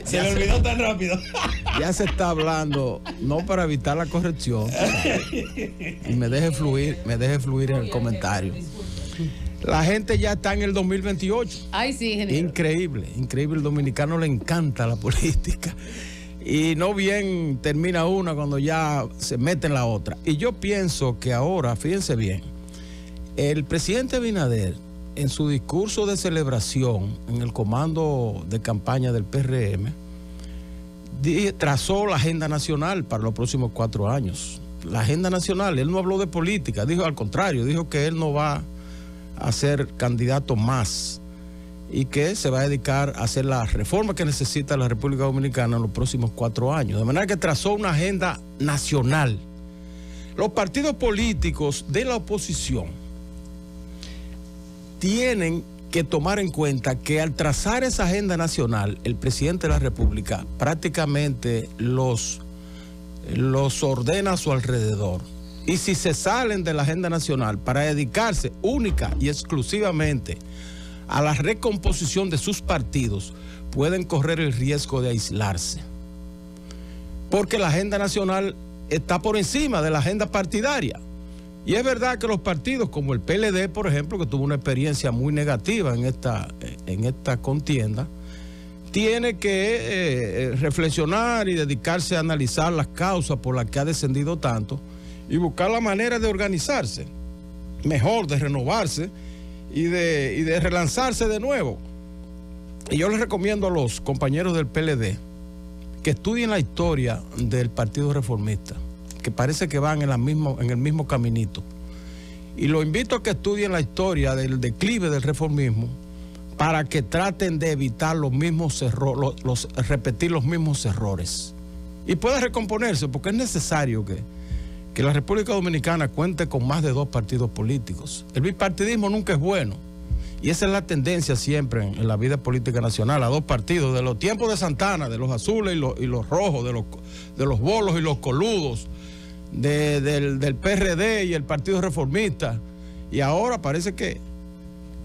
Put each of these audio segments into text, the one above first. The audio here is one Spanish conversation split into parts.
Se le olvidó tan rápido. Ya se está hablando, no para evitar la corrección, y me deje fluir en el comentario. La gente ya está en el 2028. Ay, sí, ingeniero. Increíble, el dominicano le encanta la política. Y no bien termina una cuando ya se mete en la otra. Y yo pienso que ahora, fíjense bien, el presidente Abinader, en su discurso de celebración en el comando de campaña del PRM, trazó la agenda nacional para los próximos 4 años. La agenda nacional, él no habló de política, dijo al contrario, dijo que él no va a ser candidato más y que se va a dedicar a hacer las reformas que necesita la República Dominicana en los próximos 4 años. De manera que trazó una agenda nacional. Los partidos políticos de la oposición tienen que tomar en cuenta que al trazar esa agenda nacional, el presidente de la República prácticamente los ordena a su alrededor. Y si se salen de la agenda nacional para dedicarse única y exclusivamente a la recomposición de sus partidos, pueden correr el riesgo de aislarse. Porque la agenda nacional está por encima de la agenda partidaria. Y es verdad que los partidos como el PLD, por ejemplo, que tuvo una experiencia muy negativa en esta contienda, tiene que reflexionar y dedicarse a analizar las causas por las que ha descendido tanto y buscar la manera de organizarse mejor, de renovarse y de relanzarse de nuevo. Y yo les recomiendo a los compañeros del PLD que estudien la historia del Partido Reformista, que parece que van en el mismo caminito. Y los invito a que estudien la historia del declive del reformismo para que traten de evitar los mismos errores, repetir los mismos errores. Y pueda recomponerse, porque es necesario que la República Dominicana cuente con más de 2 partidos políticos. El bipartidismo nunca es bueno. Y esa es la tendencia siempre en la vida política nacional, a 2 partidos, de los tiempos de Santana, de los azules y los rojos, de los bolos y los coludos, del PRD y el Partido Reformista. Y ahora parece que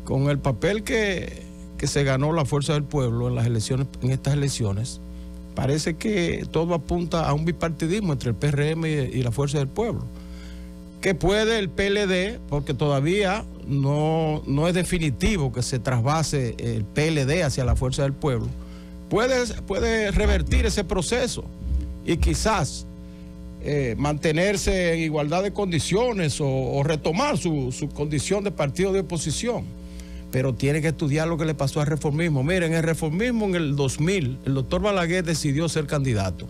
con el papel que se ganó la Fuerza del Pueblo en estas elecciones, parece que todo apunta a un bipartidismo entre el PRM y la Fuerza del Pueblo. Que puede el PLD, porque todavía no es definitivo que se trasvase el PLD hacia la Fuerza del Pueblo, puede revertir ese proceso y quizás mantenerse en igualdad de condiciones o retomar su condición de partido de oposición. Pero tiene que estudiar lo que le pasó al reformismo. Miren, el reformismo en el 2000, el doctor Balaguer decidió ser candidato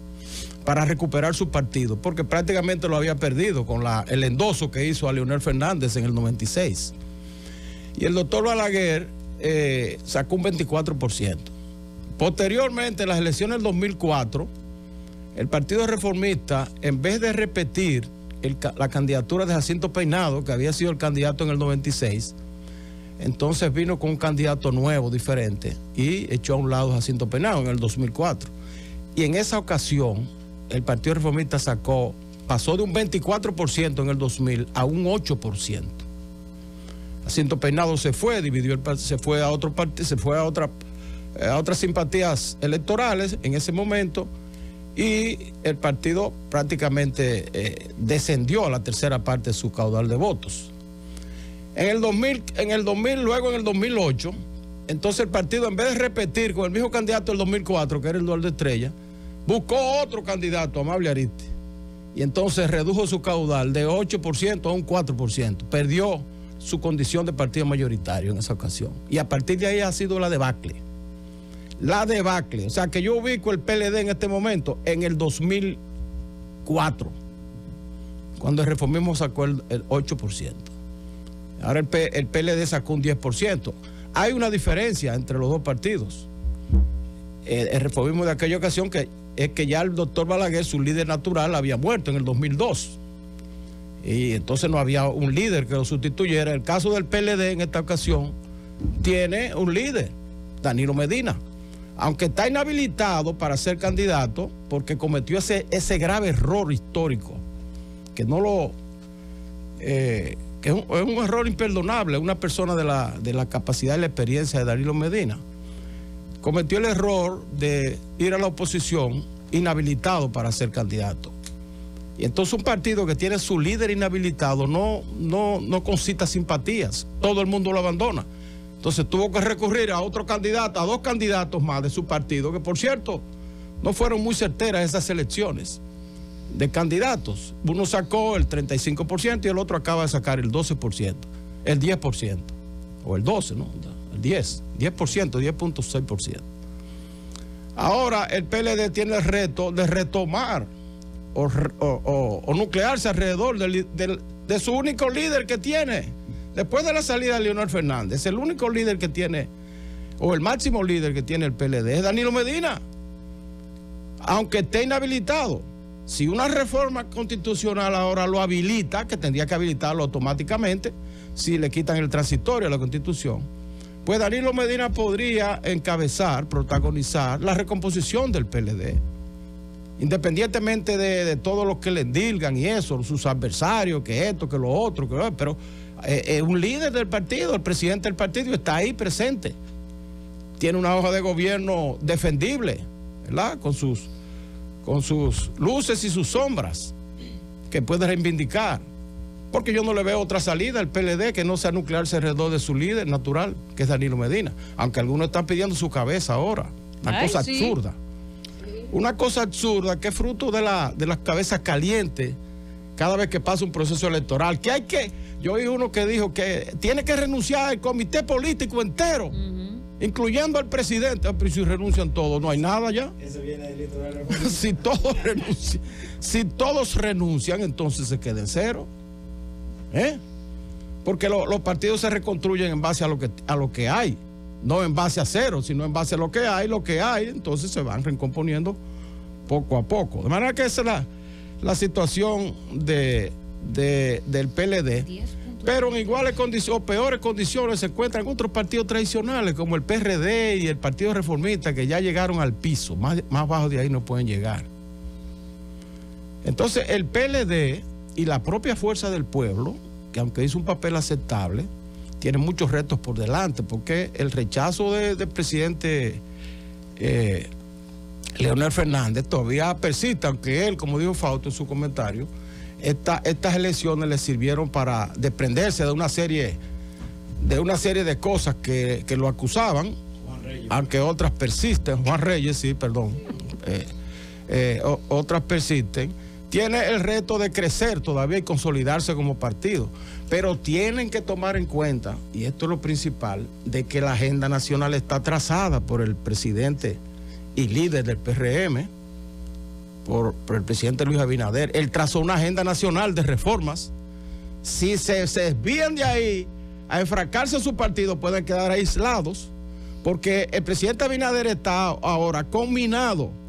para recuperar su partido, porque prácticamente lo había perdido con el endoso que hizo a Leonel Fernández en el 96. Y el doctor Balaguer sacó un 24%. Posteriormente, en las elecciones del 2004, el Partido Reformista, en vez de repetir la candidatura de Jacinto Peinado, que había sido el candidato en el 96, entonces vino con un candidato nuevo, diferente, y echó a un lado a Jacinto Peinado en el 2004. Y en esa ocasión, el Partido Reformista pasó de un 24% en el 2000 a un 8%. Jacinto Peinado se fue, se fue a otro partido, se fue a otras simpatías electorales en ese momento, y el partido prácticamente descendió a la tercera parte de su caudal de votos. En el 2000, luego en el 2008, entonces el partido, en vez de repetir con el mismo candidato del 2004, que era Eduardo Estrella, buscó otro candidato, Amable Aristi, y entonces redujo su caudal de 8% a un 4%. Perdió su condición de partido mayoritario en esa ocasión. Y a partir de ahí ha sido la debacle. La debacle. O sea que yo ubico el PLD en este momento en el 2004, cuando el reformismo sacó el 8%. Ahora el PLD sacó un 10%. Hay una diferencia entre los 2 partidos. El reformismo de aquella ocasión es que ya el doctor Balaguer, su líder natural, había muerto en el 2002. Y entonces no había un líder que lo sustituyera. El caso del PLD en esta ocasión tiene un líder, Danilo Medina. Aunque está inhabilitado para ser candidato porque cometió ese grave error histórico, que que es un error imperdonable, una persona de la capacidad y la experiencia de Danilo Medina. cometió el error de ir a la oposición inhabilitado para ser candidato. Y entonces un partido que tiene su líder inhabilitado no concita simpatías, todo el mundo lo abandona. Entonces tuvo que recurrir a otro candidato, a 2 candidatos más de su partido, que por cierto no fueron muy certeras esas elecciones de candidatos. Uno sacó el 35% y el otro acaba de sacar el 12%, el 10%, o el 12%, ¿no? El 10%, 10.6%. Ahora el PLD tiene el reto de retomar o nuclearse alrededor de su único líder que tiene. Después de la salida de Leonel Fernández, el único líder que tiene, o el máximo líder que tiene el PLD, es Danilo Medina. Aunque esté inhabilitado, si una reforma constitucional ahora lo habilita, que tendría que habilitarlo automáticamente, si le quitan el transitorio a la Constitución, pues Danilo Medina podría encabezar, protagonizar la recomposición del PLD. Independientemente de todo lo que le dilgan y eso, sus adversarios, que esto, que lo otro, pero un líder del partido, el presidente del partido está ahí presente. Tiene una hoja de gobierno defendible, ¿verdad? Con sus luces y sus sombras que puede reivindicar. Porque yo no le veo otra salida al PLD que no sea nuclearse alrededor de su líder natural, que es Danilo Medina. Aunque algunos están pidiendo su cabeza ahora. Una cosa absurda. Una cosa absurda que es fruto de las cabezas calientes cada vez que pasa un proceso electoral. Yo oí uno que dijo que tiene que renunciar el comité político entero, incluyendo al presidente. Pero si renuncian todos, no hay nada ya. Eso viene del litro de la República. Si todos renuncian, entonces se queda en cero. Porque los partidos se reconstruyen en base a lo que hay, no en base a cero, sino en base a lo que hay, entonces se van recomponiendo poco a poco. De manera que esa es la situación del PLD. Pero en iguales condiciones o peores condiciones se encuentran otros partidos tradicionales como el PRD y el Partido Reformista, que ya llegaron al piso, más bajo de ahí no pueden llegar. Entonces el PLD y la propia Fuerza del Pueblo, que aunque hizo un papel aceptable, tiene muchos retos por delante, porque el rechazo del presidente Leonel Fernández todavía persiste, aunque él, como dijo Fausto en su comentario, estas elecciones le sirvieron para desprenderse de una serie de cosas que lo acusaban, aunque otras persisten. Juan Reyes, sí, perdón. Otras persisten. Tiene el reto de crecer todavía y consolidarse como partido, pero tienen que tomar en cuenta, y esto es lo principal, de que la agenda nacional está trazada por el presidente y líder del PRM, por el presidente Luis Abinader. Él trazó una agenda nacional de reformas. Si se desvían de ahí a enfrascarse en su partido, pueden quedar aislados, porque el presidente Abinader está ahora combinado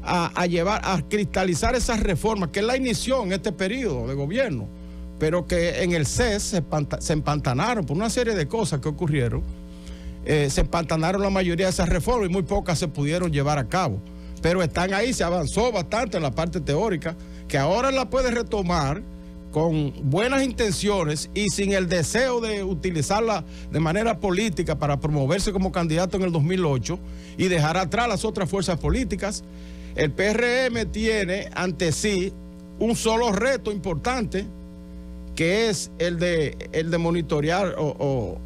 a cristalizar esas reformas que él la inició en este periodo de gobierno, pero que en el CES se empantanaron por una serie de cosas que ocurrieron. Se empantanaron la mayoría de esas reformas y muy pocas se pudieron llevar a cabo, pero están ahí. Se avanzó bastante en la parte teórica, que ahora la puede retomar con buenas intenciones y sin el deseo de utilizarla de manera política para promoverse como candidato en el 2008 y dejar atrás las otras fuerzas políticas. El PRM tiene ante sí un solo reto importante, que es el de monitorear o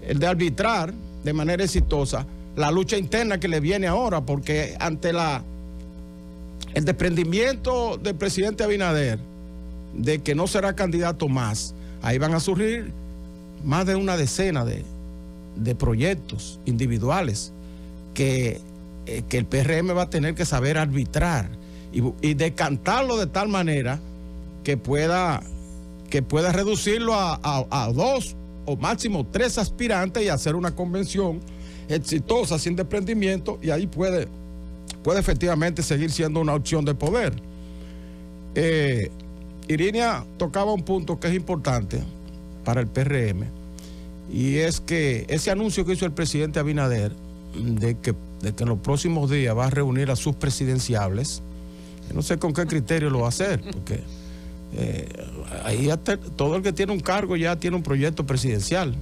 el de arbitrar de manera exitosa la lucha interna que le viene ahora, porque ante el desprendimiento del presidente Abinader de que no será candidato más, ahí van a surgir más de una decena de proyectos individuales que el PRM va a tener que saber arbitrar y decantarlo de tal manera que pueda reducirlo a 2 o máximo 3 aspirantes y hacer una convención exitosa sin desprendimiento, y ahí puede efectivamente seguir siendo una opción de poder. Irinia tocaba un punto que es importante para el PRM, y es que ese anuncio que hizo el presidente Abinader de que en los próximos días va a reunir a sus presidenciables, no sé con qué criterio lo va a hacer, porque ahí todo el que tiene un cargo ya tiene un proyecto presidencial.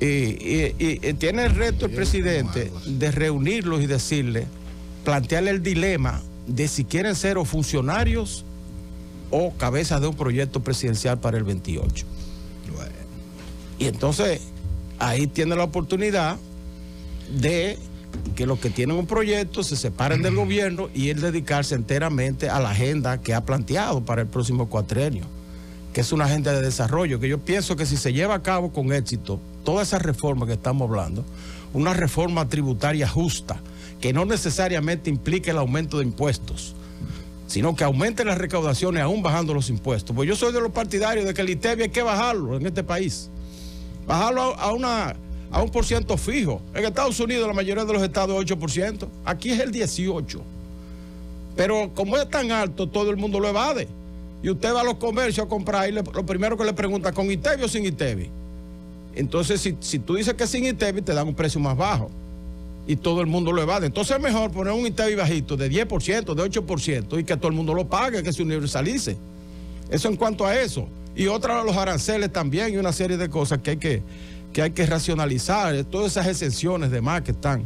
Y tiene el reto el presidente de reunirlos y decirle, plantearle el dilema de si quieren ser o funcionarios o cabezas de un proyecto presidencial para el 28. Bueno. Y entonces ahí tiene la oportunidad de que los que tienen un proyecto se separen del gobierno y él dedicarse enteramente a la agenda que ha planteado para el próximo cuatrenio, que es una agenda de desarrollo, que yo pienso que si se lleva a cabo con éxito toda esa reforma que estamos hablando, una reforma tributaria justa, que no necesariamente implique el aumento de impuestos, sino que aumente las recaudaciones aún bajando los impuestos. Pues yo soy de los partidarios de que el ITEVI hay que bajarlo en este país, bajarlo a un % fijo. En Estados Unidos la mayoría de los estados es 8%, aquí es el 18%. Pero como es tan alto, todo el mundo lo evade. Y usted va a los comercios a comprar y lo primero que le pregunta, ¿con ITEVI o sin ITEVI? Entonces, si tú dices que sin ITEVI, te dan un precio más bajo. Y todo el mundo lo evade. Entonces es mejor poner un ITEVI bajito de 10%, de 8% y que todo el mundo lo pague, que se universalice. Eso en cuanto a eso. Y otra, los aranceles también y una serie de cosas que hay que racionalizar. Todas esas exenciones de más que están,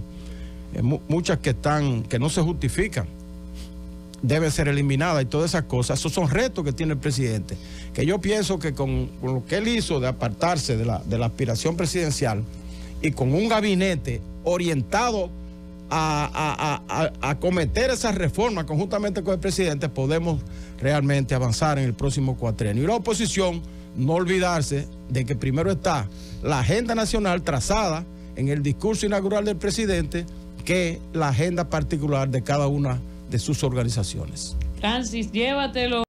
muchas que no se justifican, deben ser eliminadas y todas esas cosas. Esos son retos que tiene el presidente, que yo pienso que con lo que él hizo de apartarse de la aspiración presidencial y con un gabinete orientado a cometer esas reformas conjuntamente con el presidente, podemos realmente avanzar en el próximo cuatrenio. Y la oposición, no olvidarse de que primero está la agenda nacional trazada en el discurso inaugural del presidente, que la agenda particular de cada una de sus organizaciones. Francis, llévatelo.